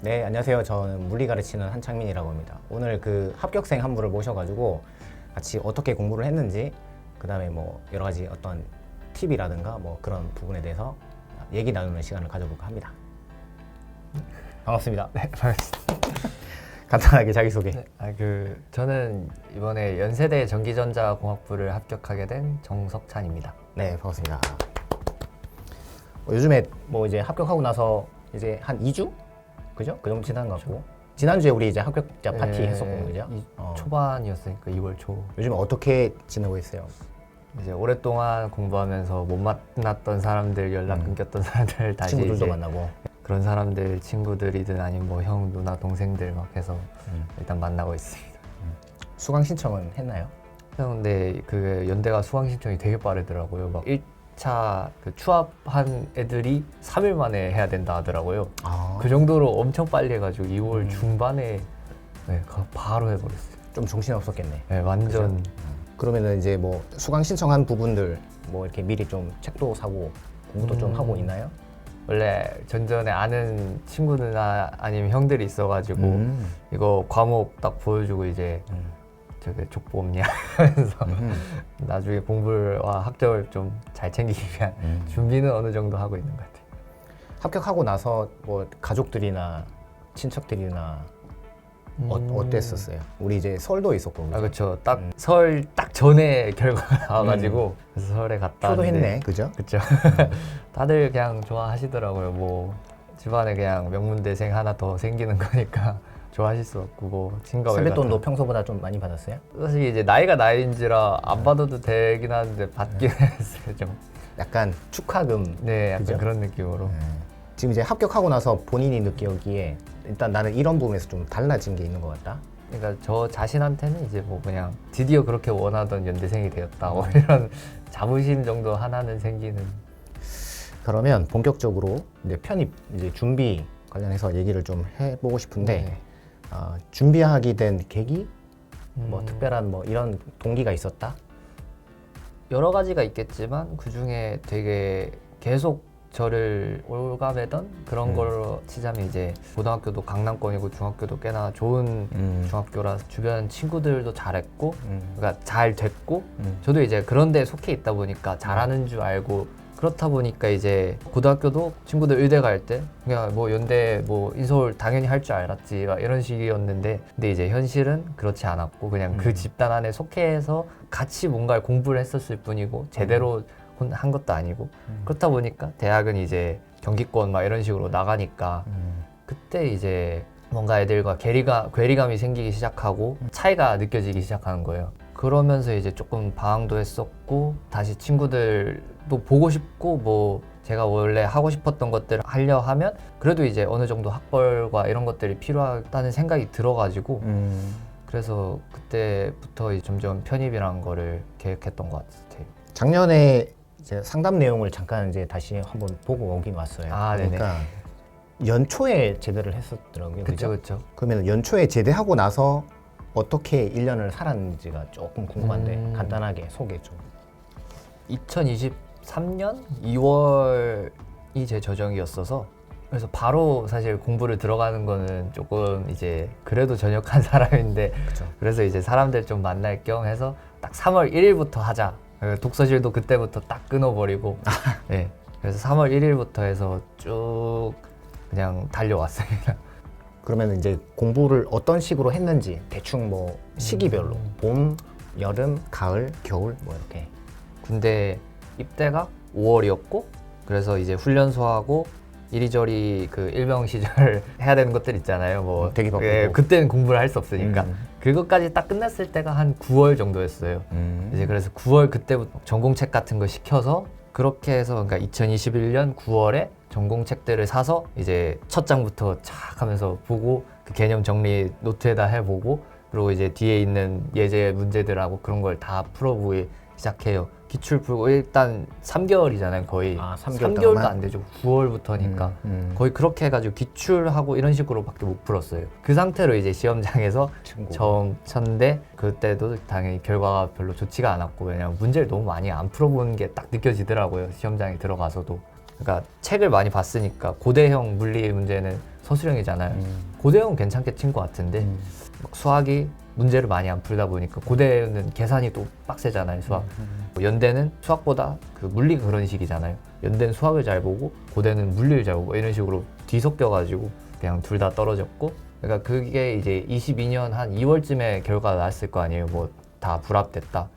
네, 안녕하세요. 저는 물리 가르치는 한창민이라고 합니다. 오늘 그 합격생 한 분을 모셔가지고 같이 어떻게 공부를 했는지, 그 다음에 뭐 여러 가지 어떤 팁이라든가 뭐 그런 부분에 대해서 얘기 나누는 시간을 가져볼까 합니다. 반갑습니다. 네, 반갑습니다. 간단하게 자기소개. 네, 저는 이번에 연세대 전기전자공학부를 합격하게 된 정석찬입니다. 네, 반갑습니다. 요즘에 뭐 이제 합격하고 나서 이제 한 2주? 그죠? 그 정도 지난 것 같고. 지난주에 우리 이제 합격자 파티 했었고, 그죠? 초반이었으니까 2월 초. 요즘 어떻게 지내고 있어요? 이제 오랫동안 공부하면서 못 만났던 사람들, 연락 끊겼던 사람들 다시 친구들도 이제 만나고. 그런 사람들, 친구들이든 아니면 뭐 형, 누나, 동생들 막 해서 일단 만나고 있습니다. 수강 신청은 했나요? 근데 그 연대가 수강 신청이 되게 빠르더라고요. 막 1차 그 추합한 애들이 3일 만에 해야 된다 하더라고요. 그 정도로 엄청 빨리 해가지고 2월 중반에 바로 해버렸어요. 좀 정신없었겠네. 네, 완전. 그러면은 이제 뭐 수강 신청한 부분들 뭐 이렇게 미리 좀 책도 사고 공부도 좀 하고 있나요? 원래 전전에 아는 친구나 아니면 형들이 있어가지고 이거 과목 딱 보여주고 이제 저게 족보 없냐 하면서 나중에 공부와 학점을 좀 잘 챙기기 위한 준비는 어느 정도 하고 있는 것 같아요. 합격하고 나서 뭐 가족들이나 친척들이나 어땠었어요? 우리 이제 설도 있었고. 아, 그렇죠. 딱 설 딱 전에 결과가 나와가지고 그래서 설에 갔다 표도 왔는데 했네, 그죠? 그렇죠. 다들 그냥 좋아하시더라고요. 뭐 집안에 그냥 명문대생 하나 더 생기는 거니까 좋아하실 수 없고 뭐 친가 세뱃돈도 평소보다 좀 많이 받았어요? 사실 이제 나이가 나이인지라 안 받아도 되긴 하는데 받긴 했어요 좀. 약간 축하금. 네, 약간 그죠? 그런 느낌으로. 지금 이제 합격하고 나서 본인이 느끼기에 일단 나는 이런 부분에서 좀 달라진 게 있는 것 같다. 그러니까 저 자신한테는 이제 뭐 그냥 드디어 그렇게 원하던 연대생이 되었다 뭐 이런 자부심 정도 하나는 생기는. 그러면 본격적으로 이제 편입 이제 준비 관련해서 얘기를 좀 해보고 싶은데 네. 준비하게 된 계기, 뭐 특별한 뭐 이런 동기가 있었다? 여러 가지가 있겠지만 그 중에 되게 계속 저를 올가매던 그런 걸로 치자면 이제 고등학교도 강남권이고 중학교도 꽤나 좋은 중학교라 주변 친구들도 잘했고 그러니까 잘 됐고 저도 이제 그런 데 속해 있다 보니까 잘하는 줄 알고 그렇다 보니까 이제 고등학교도 친구들 의대 갈 때 그냥 뭐 연대 뭐 인서울 당연히 할 줄 알았지 막 이런 식이었는데 근데 이제 현실은 그렇지 않았고 그냥 그 집단 안에 속해서 같이 뭔가를 공부를 했었을 뿐이고 제대로 한 것도 아니고 그렇다 보니까 대학은 이제 경기권 막 이런 식으로 나가니까 그때 이제 뭔가 애들과 괴리감이 생기기 시작하고 차이가 느껴지기 시작하는 거예요. 그러면서 이제 조금 방황도 했었고 다시 친구들도 보고 싶고 뭐 제가 원래 하고 싶었던 것들을 하려 하면 그래도 이제 어느 정도 학벌과 이런 것들이 필요하다는 생각이 들어가지고 그래서 그때부터 이제 점점 편입이라는 거를 계획했던 것 같아요. 작년에 이제 상담 내용을 잠깐 이제 다시 한번 보고 오긴 왔어요. 그러니까 연초에 제대를 했었더라고요. 그렇죠, 그렇죠. 그러면 연초에 제대하고 나서 어떻게 1년을 살았는지가 조금 궁금한데 간단하게 소개 좀. 2023년 2월이 제 저정이었어서 그래서 바로 사실 공부를 들어가는 거는 조금 이제 그래도 전역한 사람인데 그쵸. 그래서 이제 사람들 좀 만날 겸 해서 딱 3월 1일부터 하자. 독서실도 그때부터 딱 끊어버리고 네. 그래서 3월 1일부터 해서 쭉 그냥 달려왔습니다. 그러면 이제 공부를 어떤 식으로 했는지 대충 뭐 시기별로 봄, 여름, 가을, 겨울 뭐 이렇게. 군대 입대가 5월이었고 그래서 이제 훈련소하고 이리저리 그 일병 시절 해야 되는 것들 있잖아요. 뭐 되게 바쁘고. 그때는 공부를 할 수 없으니까 그것까지 딱 끝났을 때가 한 9월 정도였어요. 이제 그래서 9월 그때부터 전공책 같은 거 시켜서 그렇게 해서 그러니까 2021년 9월에 전공책들을 사서 이제 첫 장부터 쫙 하면서 보고 그 개념 정리 노트에다 해보고 그리고 이제 뒤에 있는 예제 문제들하고 그런 걸 다 풀어보기 시작해요. 기출 풀고 일단 3개월이잖아요 거의. 3개월도 동안? 안 되죠. 9월부터니까 거의 그렇게 해가지고 기출하고 이런 식으로밖에 못 풀었어요. 그 상태로 이제 시험장에서 처음 쳤는데 그때도 당연히 결과가 별로 좋지가 않았고 왜냐면 문제를 너무 많이 안 풀어보는 게 딱 느껴지더라고요. 시험장에 들어가서도. 그러니까 책을 많이 봤으니까 고대형 물리 문제는 서술형이잖아요. 고대형은 괜찮게 친 것 같은데 막 수학이 문제를 많이 안 풀다 보니까 고대는 계산이 또 빡세잖아요. 수학. 연대는 수학보다 그 물리가 그런 식이잖아요. 연대는 수학을 잘 보고 고대는 물리를 잘 보고 이런 식으로 뒤섞여가지고 그냥 둘 다 떨어졌고, 그러니까 그게 이제 22년 한 2월쯤에 결과가 나왔을 거 아니에요. 뭐 다 불합됐다.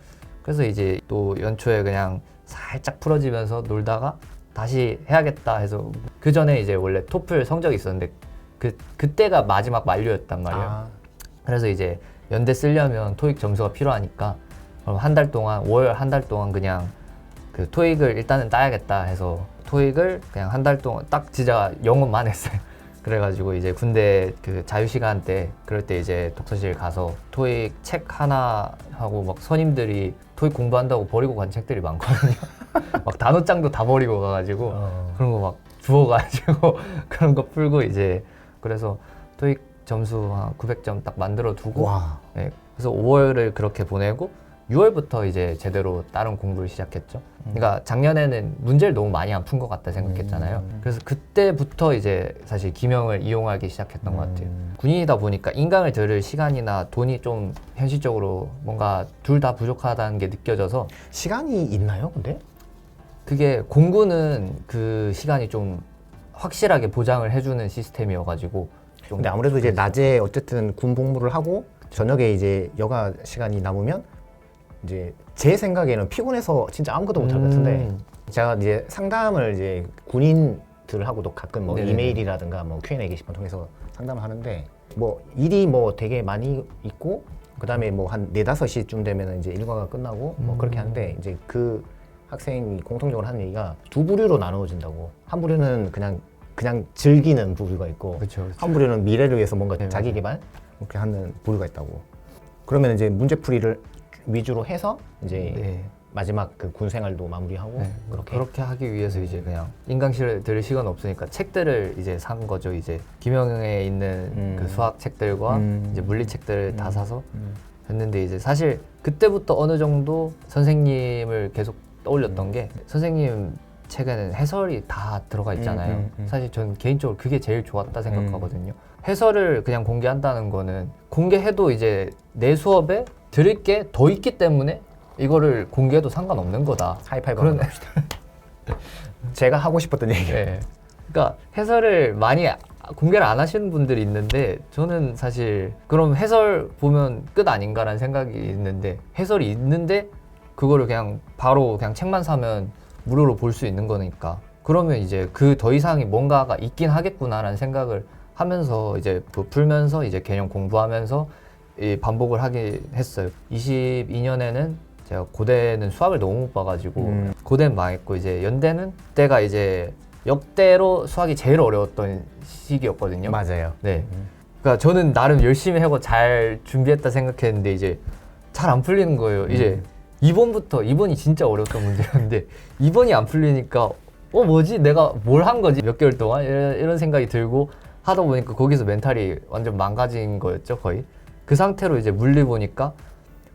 그래서 이제 또 연초에 그냥 살짝 풀어지면서 놀다가 다시 해야겠다 해서, 그 전에 이제 원래 토플 성적이 있었는데 그때가 마지막 만료였단 말이에요. 아, 그래서 이제 연대 쓰려면 토익 점수가 필요하니까 그럼 한 달 동안, 월 한 달 동안 그냥 그 토익을 일단은 따야겠다 해서 토익을 그냥 한 달 동안 딱 진짜 영어만 했어요. 그래가지고 이제 군대 그 자유시간 때 그럴 때 이제 독서실 가서 토익 책 하나 하고, 막 선임들이 토익 공부한다고 버리고 간 책들이 많거든요. 막 단어장도 다 버리고 가가지고 그런 거 막 주워가지고 그런 거 풀고 이제, 그래서 토익 점수 한 900점 딱 만들어 두고, 와. 네, 그래서 5월을 그렇게 보내고 6월부터 이제 제대로 다른 공부를 시작했죠. 그러니까 작년에는 문제를 너무 많이 안 푼 것 같다 생각했잖아요. 그래서 그때부터 이제 사실 기명을 이용하기 시작했던 것 같아요. 군인이다 보니까 인강을 들을 시간이나 돈이 좀 현실적으로 뭔가 둘 다 부족하다는 게 느껴져서, 시간이 있나요, 근데? 그게 공군은 그 시간이 좀 확실하게 보장을 해주는 시스템이어가지고 좀. 근데 아무래도 이제 낮에 어쨌든 군 복무를 하고 저녁에 이제 여가 시간이 남으면 이제 제 생각에는 피곤해서 진짜 아무것도 못할 것 같은데, 제가 이제 상담을 이제 군인들하고도 가끔 뭐 네네네. 이메일이라든가 뭐 Q&A 게시판 통해서 상담을 하는데, 뭐 일이 뭐 되게 많이 있고 그다음에 뭐 한 4-5시쯤 되면 이제 일과가 끝나고 뭐 그렇게 하는데, 이제 그 학생이 공통적으로 하는 얘기가 두 부류로 나누어진다고. 한 부류는 그냥 즐기는 부류가 있고, 그렇죠. 한 부류는 미래를 위해서 뭔가 네, 자기 개발 이렇게 하는 부류가 있다고. 그러면 이제 문제풀이를 위주로 해서 이제 네. 마지막 그 군 생활도 마무리하고 네, 그렇게. 그렇게 하기 위해서 이제 그냥 인강실을 들을 시간 없으니까 책들을 이제 산 거죠. 이제 김영에 있는 그 수학 책들과 이제 물리 책들을 다 사서 했는데, 이제 사실 그때부터 어느 정도 선생님을 계속 떠올렸던 게, 선생님 책에는 해설이 다 들어가 있잖아요. 사실 전 개인적으로 그게 제일 좋았다 생각하거든요. 해설을 그냥 공개한다는 거는, 공개해도 이제 내 수업에 들을 게 더 있기 때문에 이거를 공개해도 상관없는 거다. 하이파이브 그런- 한번 합시다. 제가 하고 싶었던 얘기예요. 네. 그러니까 해설을 많이 공개를 안 하시는 분들이 있는데, 저는 사실 그럼 해설 보면 끝 아닌가라는 생각이 있는데, 해설이 있는데 그거를 그냥 바로 그냥 책만 사면 무료로 볼 수 있는 거니까, 그러면 이제 그 더 이상이 뭔가가 있긴 하겠구나라는 생각을 하면서 이제 그 풀면서 이제 개념 공부하면서 이 반복을 하긴 했어요. 22년에는 제가 고대는 수학을 너무 못 봐가지고 고대는 망했고, 이제 연대는 그때가 이제 역대로 수학이 제일 어려웠던 시기였거든요. 맞아요. 네. 그러니까 저는 나름 열심히 하고 잘 준비했다 생각했는데 이제 잘 안 풀리는 거예요. 이제 2번이 진짜 어려웠던 문제였는데 2번이 안 풀리니까 뭐지? 내가 뭘 한 거지? 몇 개월 동안? 이런 생각이 들고 하다 보니까 거기서 멘탈이 완전 망가진 거였죠, 거의. 그 상태로 이제 물리 보니까,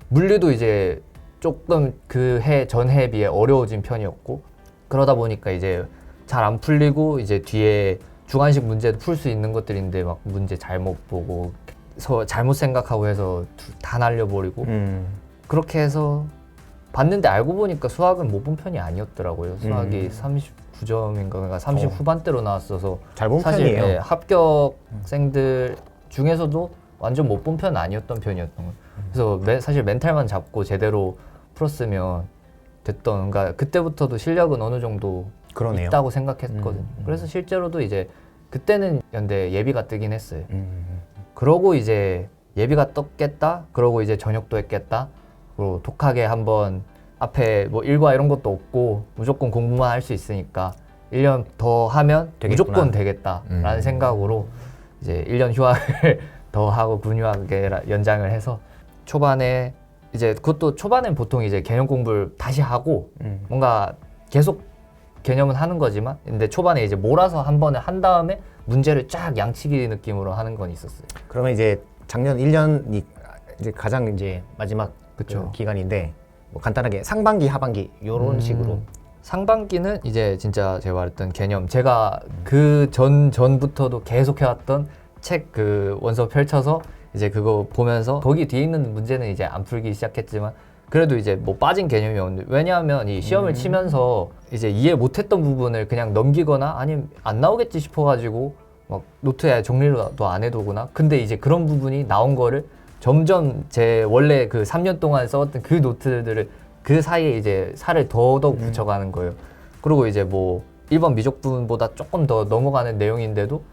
물리도 이제 조금 그 해 전해에 비해 어려워진 편이었고, 그러다 보니까 이제 잘 안 풀리고, 이제 뒤에 주관식 문제도 풀 수 있는 것들인데 막 문제 잘못 보고 잘못 생각하고 해서 다 날려버리고, 그렇게 해서 봤는데 알고 보니까 수학은 못 본 편이 아니었더라고요. 수학이 39점인가, 그러니까 30 후반대로 나왔어서 잘 본 사실 편이에요. 예, 합격생들 중에서도 완전 못 본 편 아니었던 편이었던 거예요. 그래서 사실 멘탈만 잡고 제대로 풀었으면 됐던, 그러니까 그때부터도 실력은 어느 정도 그러네요. 있다고 생각했거든요. 그래서 실제로도 이제 그때는 연대 예비가 뜨긴 했어요. 그러고 이제 예비가 떴겠다. 그러고 이제 전역도 했겠다. 그리고 독하게 한번 앞에 뭐 일과 이런 것도 없고 무조건 공부만 할 수 있으니까 1년 더 하면 되겠구나. 무조건 되겠다라는 생각으로 이제 1년 휴학을 더 하고 군휴학에 연장을 해서, 초반에 이제 그것도 초반엔 보통 이제 개념 공부를 다시 하고 뭔가 계속 개념은 하는 거지만, 근데 초반에 이제 몰아서 한 번에 한 다음에 문제를 쫙 양치기 느낌으로 하는 건 있었어요. 그러면 이제 작년 1년이 이제 가장 이제 마지막 그쵸. 그 기간인데, 뭐 간단하게 상반기, 하반기 요런 식으로 상반기는 이제 진짜 제가 말했던 개념, 제가 그 전부터도 계속 해왔던 책 그 원서 펼쳐서 이제 그거 보면서 거기 뒤에 있는 문제는 이제 안 풀기 시작했지만 그래도 이제 뭐 빠진 개념이 없는데, 왜냐하면 이 시험을 치면서 이제 이해 못했던 부분을 그냥 넘기거나 아니면 안 나오겠지 싶어가지고 막 노트에 정리도 안 해두거나, 근데 이제 그런 부분이 나온 거를 점점 제 원래 그 3년 동안 써왔던 그 노트들을 그 사이에 이제 살을 더더욱 붙여가는 거예요. 그리고 이제 뭐 1번 미적 부분보다 조금 더 넘어가는 내용인데도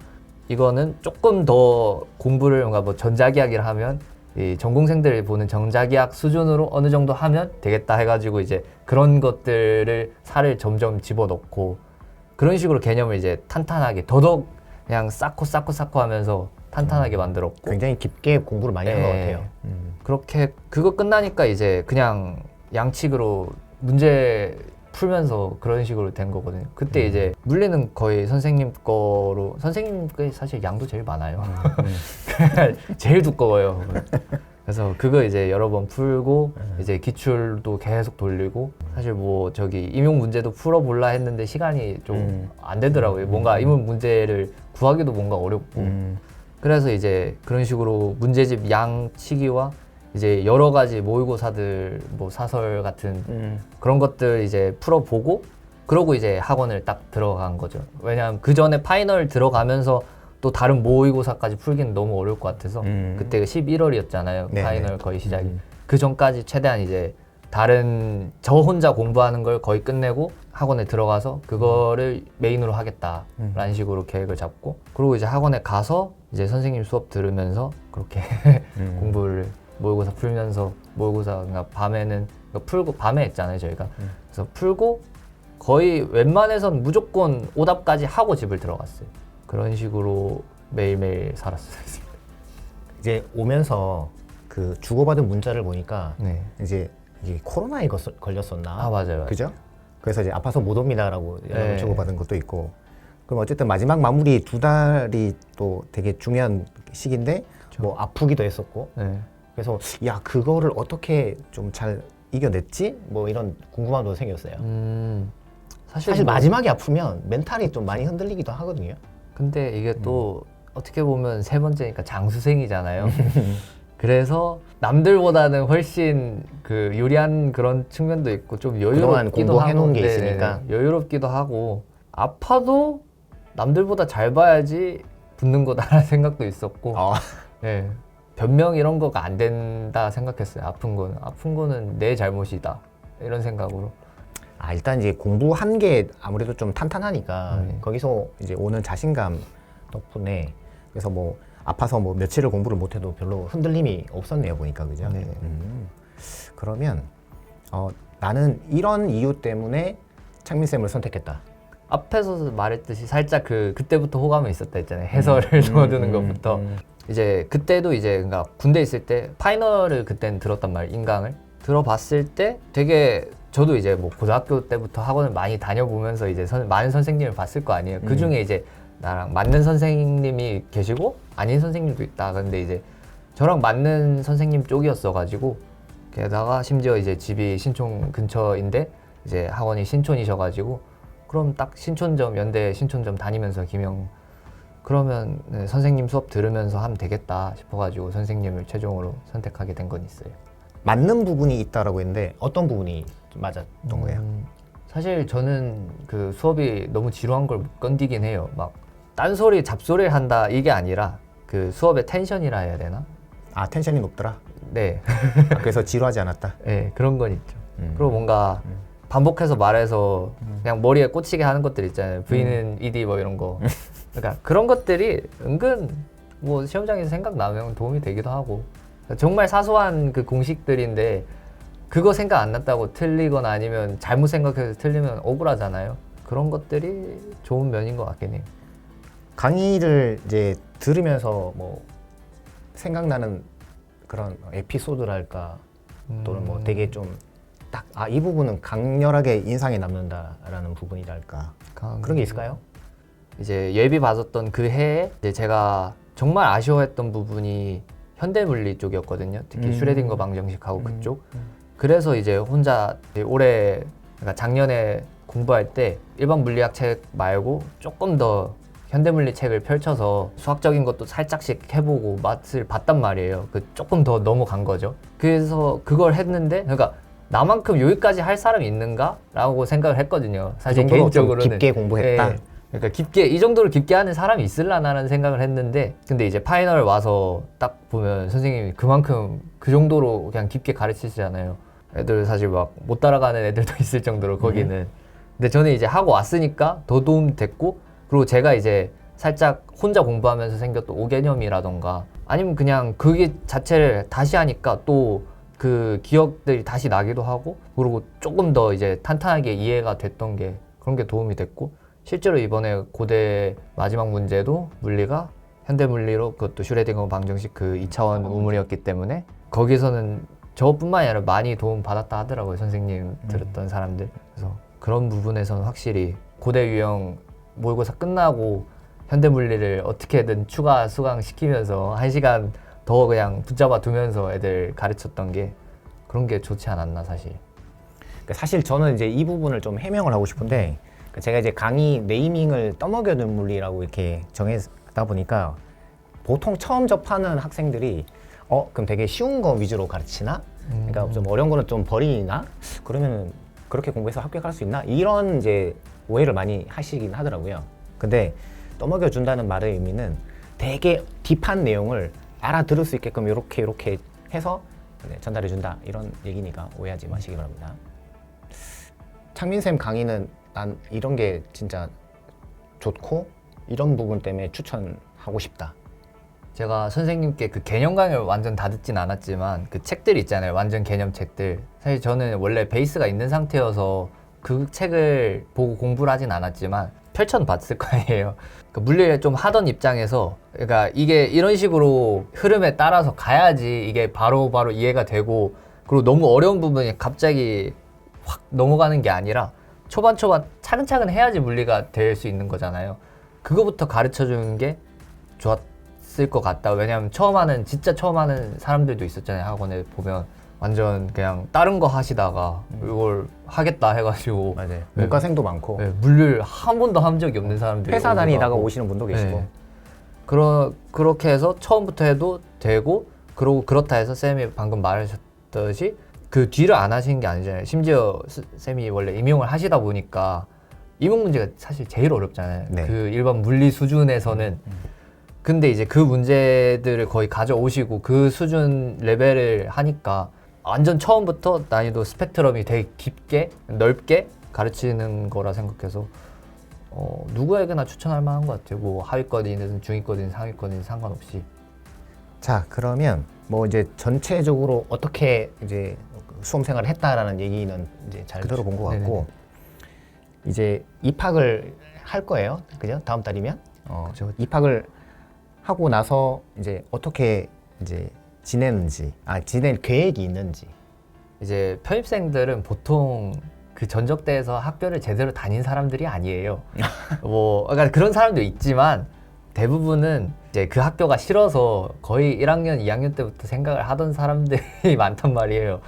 이거는 조금 더 공부를 뭔가 뭐 전자기학이라 하면 이 전공생들이 보는 전자기학 수준으로 어느 정도 하면 되겠다 해가지고 이제 그런 것들을 살을 점점 집어넣고 그런 식으로 개념을 이제 탄탄하게 더더욱 그냥 쌓고 하면서 탄탄하게 만들었고, 굉장히 깊게 공부를 많이 한 것 예. 같아요. 그렇게 그거 끝나니까 이제 그냥 양측으로 문제 풀면서 그런 식으로 된 거거든요. 그때 이제 물리는 거의 선생님 거로, 선생님 거 사실 양도 제일 많아요. 제일 두꺼워요. 그래서 그거 이제 여러 번 풀고 이제 기출도 계속 돌리고, 사실 뭐 저기 임용 문제도 풀어볼라 했는데 시간이 좀 안 되더라고요. 뭔가 임용 문제를 구하기도 뭔가 어렵고. 그래서 이제 그런 식으로 문제집 양치기와 이제 여러 가지 모의고사들 뭐 사설 같은 그런 것들 이제 풀어보고, 그러고 이제 학원을 딱 들어간 거죠. 왜냐하면 그 전에 파이널 들어가면서 또 다른 모의고사까지 풀기는 너무 어려울 것 같아서 그때가 11월이었잖아요. 네네. 파이널 거의 시작이. 그 전까지 최대한 이제 다른 저 혼자 공부하는 걸 거의 끝내고 학원에 들어가서 그거를 메인으로 하겠다라는 식으로 계획을 잡고, 그리고 이제 학원에 가서 이제 선생님 수업 들으면서 그렇게 공부를 모의고사 풀면서, 모의고사 그러니까 밤에는 풀고, 밤에 했잖아요 저희가. 그래서 풀고 거의 웬만해선 무조건 오답까지 하고 집을 들어갔어요. 그런 식으로 매일매일 살았어요. 이제 오면서 그 주고받은 문자를 보니까 네. 이제 이게 코로나에 걸렸었나? 아 맞아요. 그죠? 그래서 이제 아파서 못 옵니다라고 연락을 네. 주고받은 것도 있고. 그럼 어쨌든 마지막 마무리 2달이 또 되게 중요한 시기인데 뭐 아프기도 했었고. 네. 그래서 야, 그거를 어떻게 좀 잘 이겨냈지? 뭐 이런 궁금함도 생겼어요. 사실 뭐 마지막에 아프면 멘탈이 좀 많이 흔들리기도 하거든요. 근데 이게 또 어떻게 보면 세 번째니까 장수생이잖아요. 그래서 남들보다는 훨씬 그 유리한 그런 측면도 있고 좀 그동안 여유롭기도 공부해 놓은 게 네네. 있으니까. 여유롭기도 하고, 아파도 남들보다 잘 봐야지 붙는 거다라는 생각도 있었고, 네. 변명 이런 거가 안 된다 생각했어요. 아픈 거는 내 잘못이다 이런 생각으로. 일단 이제 공부한 게 아무래도 좀 탄탄하니까 거기서 이제 오는 자신감 덕분에, 그래서 뭐 아파서 뭐 며칠을 공부를 못해도 별로 흔들림이 없었네요 보니까. 그죠? 네. 그러면 나는 이런 이유 때문에 창민쌤을 선택했다. 앞에서 말했듯이 살짝 그때부터 호감이 있었다 했잖아요. 해설을 넣어두는 것부터. 이제 그때도 이제 그러니까 군대 있을 때 파이널을 그때는 들었단 말이에요. 인강을 들어봤을 때 되게, 저도 이제 뭐 고등학교 때부터 학원을 많이 다녀보면서 이제 많은 선생님을 봤을 거 아니에요. 그 중에 이제 나랑 맞는 선생님이 계시고 아닌 선생님도 있다. 근데 이제 저랑 맞는 선생님 쪽이었어가지고, 게다가 심지어 이제 집이 신촌 근처인데 이제 학원이 신촌이셔가지고, 그럼 딱 신촌점, 연대 신촌점 다니면서 그러면 네, 선생님 수업 들으면서 하면 되겠다 싶어가지고 선생님을 최종으로 선택하게 된 건 있어요. 맞는 부분이 있다라고 했는데 어떤 부분이 좀 맞았던 거예요? 사실 저는 그 수업이 너무 지루한 걸 못 견디긴 해요. 막 딴소리, 잡소리를 한다 이게 아니라 그 수업의 텐션이라 해야 되나? 텐션이 높더라. 네. 그래서 지루하지 않았다. 네, 그런 건 있죠. 그리고 뭔가 반복해서 말해서 그냥 머리에 꽂히게 하는 것들 있잖아요. V는 ED 뭐 이런 거. 그러니까 그런 것들이 은근 뭐 시험장에서 생각나면 도움이 되기도 하고, 정말 사소한 그 공식들인데 그거 생각 안 났다고 틀리거나 아니면 잘못 생각해서 틀리면 억울하잖아요. 그런 것들이 좋은 면인 것 같긴 해요. 강의를 이제 들으면서 뭐 생각나는 그런 에피소드랄까, 또는 뭐 되게 좀 딱 이 부분은 강렬하게 인상에 남는다라는 부분이랄까, 그런 게 있을까요? 이제 예비 받았던 그 해에 이제 제가 정말 아쉬워했던 부분이 현대물리 쪽이었거든요. 특히 슈레딩거 방정식하고 그쪽. 그래서 이제 혼자 올해, 그러니까 작년에 공부할 때 일반 물리학 책 말고 조금 더 현대물리 책을 펼쳐서 수학적인 것도 살짝씩 해보고 맛을 봤단 말이에요. 그 조금 더 넘어간 거죠. 그래서 그걸 했는데, 그러니까 나만큼 여기까지 할 사람이 있는가라고 생각을 했거든요. 사실 그 정도로 좀 개인적으로는 깊게 공부했다. 예, 그러니까 깊게 이 정도로 깊게 하는 사람이 있을라나라는 생각을 했는데, 근데 이제 파이널 와서 딱 보면 선생님이 그만큼 그 정도로 그냥 깊게 가르치시잖아요. 애들 사실 막 못 따라가는 애들도 있을 정도로 거기는. 근데 저는 이제 하고 왔으니까 더 도움 됐고, 그리고 제가 이제 살짝 혼자 공부하면서 생겼던 오개념이라던가 아니면 그냥 그게 자체를 다시 하니까 또 그 기억들이 다시 나기도 하고, 그리고 조금 더 이제 탄탄하게 이해가 됐던 게 그런 게 도움이 됐고, 실제로 이번에 고대 마지막 문제도 물리가 현대물리로, 그것도 슈레딩거 방정식 그 2차원 우물이었기 때문에 거기서는 저뿐만이 아니라 많이 도움 받았다 하더라고요, 선생님 들었던 사람들. 그래서 그런 부분에서는 확실히 고대 유형 모의고사 끝나고 현대물리를 어떻게든 추가 수강시키면서 1시간 더 그냥 붙잡아 두면서 애들 가르쳤던 게, 그런 게 좋지 않았나 사실. 그러니까 사실 저는 이제 이 부분을 좀 해명을 하고 싶은데, 그러니까 제가 이제 강의 네이밍을 떠먹여둔 물리라고 이렇게 정했다 보니까 보통 처음 접하는 학생들이 그럼 되게 쉬운 거 위주로 가르치나? 그러니까 좀 어려운 거는 좀 버리나? 그러면 그렇게 공부해서 합격할 수 있나? 이런 이제 오해를 많이 하시긴 하더라고요. 근데 떠먹여준다는 말의 의미는 되게 딥한 내용을 알아들을 수 있게끔 이렇게 해서 전달해준다, 이런 얘기니까 오해하지 마시기 바랍니다. 창민쌤 강의는 난 이런 게 진짜 좋고 이런 부분 때문에 추천하고 싶다. 제가 선생님께 그 개념 강의를 완전 다 듣진 않았지만 그 책들 있잖아요, 완전 개념 책들. 사실 저는 원래 베이스가 있는 상태여서 그 책을 보고 공부를 하진 않았지만 펼쳐는 봤을 거예요. 그 물리를 좀 하던 입장에서, 그러니까 이게 이런 식으로 흐름에 따라서 가야지 이게 바로 이해가 되고, 그리고 너무 어려운 부분이 갑자기 확 넘어가는 게 아니라 초반 차근차근 해야지 물리가 될 수 있는 거잖아요. 그거부터 가르쳐 주는 게 좋았을 것 같다. 왜냐하면 진짜 처음 하는 사람들도 있었잖아요. 학원에 보면 완전 그냥 다른 거 하시다가 이걸 하겠다 해가지고. 맞아요. 문과생도 많고. 네, 물리를 한 번도 한 적이 없는 사람들이 회사 다니다가 하고. 오시는 분도 계시고. 네. 그렇게 해서 처음부터 해도 되고, 그러고 그렇다 해서 쌤이 방금 말하셨듯이 그 뒤를 안 하시는 게 아니잖아요. 심지어 쌤이 원래 임용을 하시다 보니까 임용 문제가 사실 제일 어렵잖아요. 네. 그 일반 물리 수준에서는. 근데 이제 그 문제들을 거의 가져오시고 그 수준 레벨을 하니까 완전 처음부터 난이도 스펙트럼이 되게 깊게 넓게 가르치는 거라 생각해서 누구에게나 추천할 만한 것 같아요. 뭐 하위권이든 중위권이든 상위권이든 상관없이. 자, 그러면 뭐 이제 전체적으로 어떻게 이제 수험 생활을 했다라는 얘기는 이제 잘 들어본 것 같고, 네네네. 이제 입학을 할 거예요. 그죠? 다음 달이면. 그쵸. 입학을 하고 나서 이제 어떻게 이제 지낼 계획이 있는지. 이제 편입생들은 보통 그 전적대에서 학교를 제대로 다닌 사람들이 아니에요. 뭐 그러니까 그런 사람도 있지만 대부분은 이제 그 학교가 싫어서 거의 1학년, 2학년 때부터 생각을 하던 사람들이 많단 말이에요.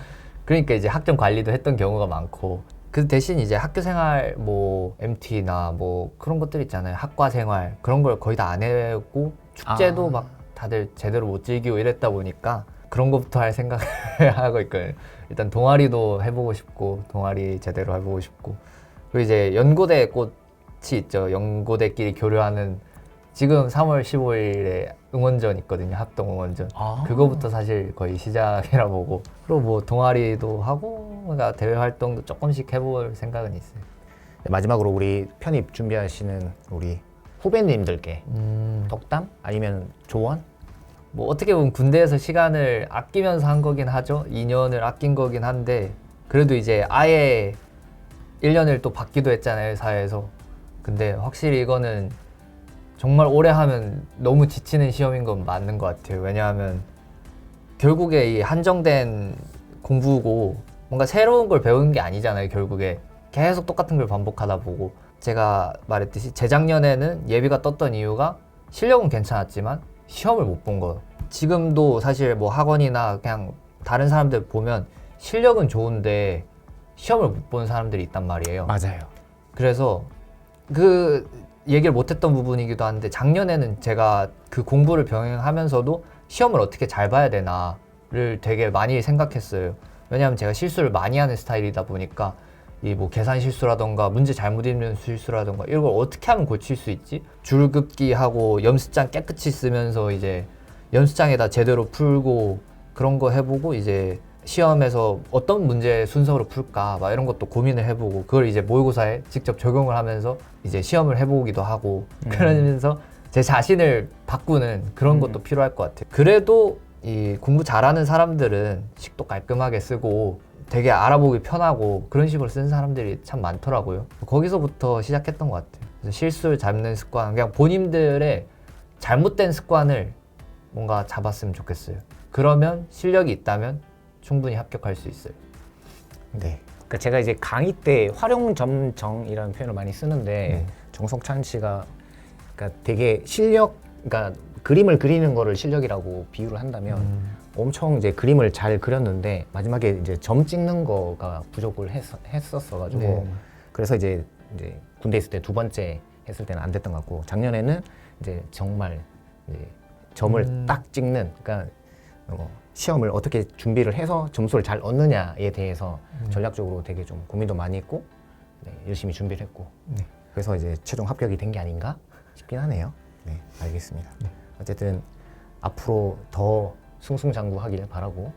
그러니까 이제 학점 관리도 했던 경우가 많고, 그 대신 이제 학교 생활 뭐 MT나 뭐 그런 것들 있잖아요. 학과 생활 그런 걸 거의 다 안 해고 축제도 막 다들 제대로 못 즐기고 이랬다 보니까 그런 것부터 할 생각을 하고 있거든요. 일단 동아리도 해보고 싶고, 동아리 제대로 해보고 싶고, 그리고 이제 연고대 꽃이 있죠. 연고대끼리 교류하는, 지금 3월 15일에 응원전 있거든요. 합동 응원전. 그거부터 사실 거의 시작이라 보고, 그리고 뭐 동아리도 하고, 그러니까 대외 활동도 조금씩 해볼 생각은 있어요. 마지막으로 우리 편입 준비하시는 우리 후배님들께 덕담 아니면 조언? 뭐 어떻게 보면 군대에서 시간을 아끼면서 한 거긴 하죠. 2년을 아낀 거긴 한데, 그래도 이제 아예 1년을 또 받기도 했잖아요, 사회에서. 근데 확실히 이거는 정말 오래 하면 너무 지치는 시험인 건 맞는 것 같아요. 왜냐하면 결국에 이 한정된 공부고 뭔가 새로운 걸 배우는 게 아니잖아요. 결국에 계속 똑같은 걸 반복하다 보고, 제가 말했듯이 재작년에는 예비가 떴던 이유가 실력은 괜찮았지만 시험을 못 본 거. 지금도 사실 뭐 학원이나 그냥 다른 사람들 보면 실력은 좋은데 시험을 못 본 사람들이 있단 말이에요. 맞아요. 그래서 그 얘기를 못했던 부분이기도 한데 작년에는 제가 그 공부를 병행하면서도 시험을 어떻게 잘 봐야 되나를 되게 많이 생각했어요. 왜냐하면 제가 실수를 많이 하는 스타일이다 보니까 이 뭐 계산 실수라던가 문제 잘못 읽는 실수라던가 이런 걸 어떻게 하면 고칠 수 있지? 줄긋기 하고 염수장 깨끗이 쓰면서 이제 염수장에다 제대로 풀고 그런 거 해보고 이제 시험에서 어떤 문제 순서로 풀까 막 이런 것도 고민을 해보고 그걸 이제 모의고사에 직접 적용을 하면서 이제 시험을 해보기도 하고 그러면서 제 자신을 바꾸는 그런 것도 필요할 것 같아요. 그래도 이 공부 잘하는 사람들은 식도 깔끔하게 쓰고 되게 알아보기 편하고 그런 식으로 쓴 사람들이 참 많더라고요. 거기서부터 시작했던 것 같아요. 그래서 실수를 잡는 습관, 그냥 본인들의 잘못된 습관을 뭔가 잡았으면 좋겠어요. 그러면 실력이 있다면 충분히 합격할 수 있어요. 네. 그러니까 제가 이제 강의 때 활용점정이라는 표현을 많이 쓰는데 정석찬 씨가 그러니까 되게 실력, 그러니까 그림을 그리는 거를 실력이라고 비유를 한다면 엄청 이제 그림을 잘 그렸는데 마지막에 이제 점 찍는 거가 부족을 했었어가지고 네. 그래서 이제 군대 있을 때 두 번째 했을 때는 안 됐던 것 같고 작년에는 이제 정말 이제 점을 딱 찍는, 그러니까 시험을 어떻게 준비를 해서 점수를 잘 얻느냐에 대해서 전략적으로 되게 좀 고민도 많이 했고 열심히 준비를 했고 그래서 이제 최종 합격이 된 게 아닌가 싶긴 하네요. 네, 알겠습니다. 어쨌든 앞으로 더 승승장구하길 바라고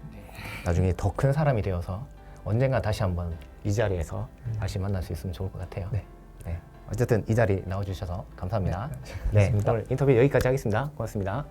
나중에 더 큰 사람이 되어서 언젠가 다시 한번 이 자리에서 다시 만날 수 있으면 좋을 것 같아요. 네. 네. 어쨌든 이 자리 나와주셔서 감사합니다. 네, 오늘 인터뷰 여기까지 하겠습니다. 고맙습니다.